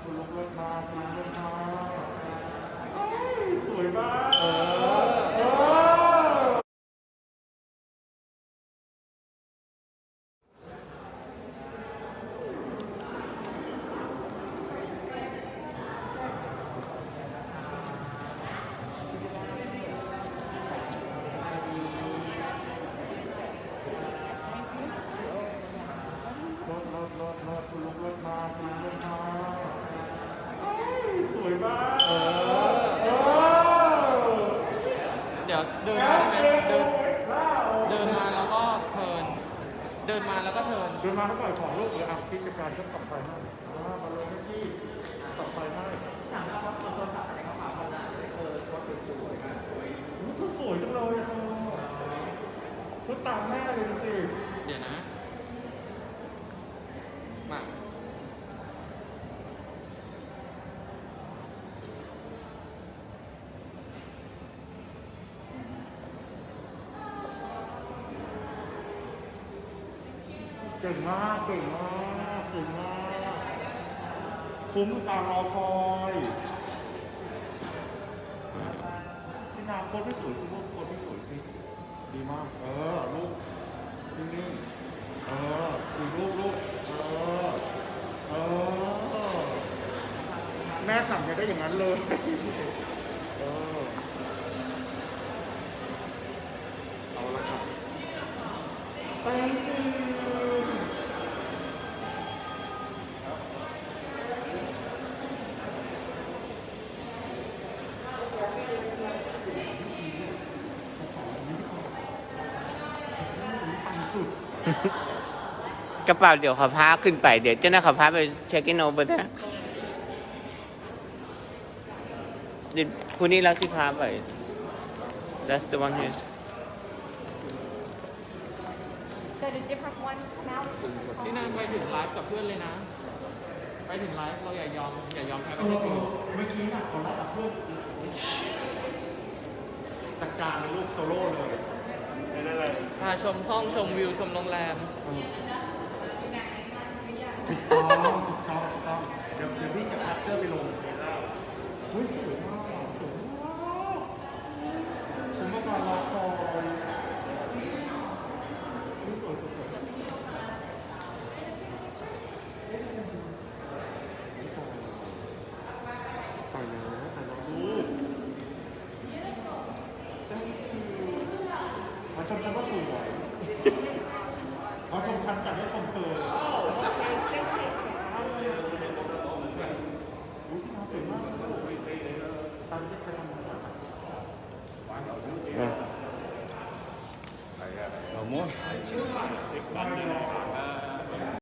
คุณลุกเลิศมากคุณลุกเลิศมากสวยมาก รถคุณลุกรถมาคุณลุกรถมาสวยมากเดี๋ยวเดินมาเดินมาแล้วก็เทิร์นเดินมาแล้วก็เทิร์นเดินมาเขาปล่อยของลูกเลยอ่ะกิจการก็ตัดไฟให้มาลงที่ตัดไฟให้ถามว่าคนตัดอะไรเขาผ่าคนนั้นรถสวยมากก็สวยจังเลยอ่ะชุดตามแม่เลยดูสิเดี๋ยวนะมาเก่งมากเก่งมากเก่งมากคุ้มการรอคอยที่นาโคตรที่สวยสิลูกโคตรที่สวยสิดีมากลูกนิ่งๆลูกแม่สั่งจะได้อย่างนั้นเลยเอาละครับไปกระเป๋าเดี๋ยวเขาพาขึ้นไปเดี๋ยวเจ้าหน้าเขาพาไปเช็คอินโอเวอร์นะเดี๋ยวคุณนี้เราสิพาไป that's the one here So the different ones come out. ที่นั่นไปถึงไลฟ์กับเพื่อนเลยนะไปถึงไลฟ์เราอย่ายอมแพ้ไปที่ทีมเมื่อกี้น่ะเขาไล่กับเพื่อนจัดการเลยลูกโซโล่เลยได้เลยพาชมห้องชมวิวชมโรงแรมต้องเดี๋ยวพี่จะพัดเตอร์ไปลงเฮ้ยสวยมากสวยมากผมต้องการรอคอยสวยใส่เลยใส่แล้วลูกมาชมกันว่าสวยมาชมกันจากให้คนเคยVamos.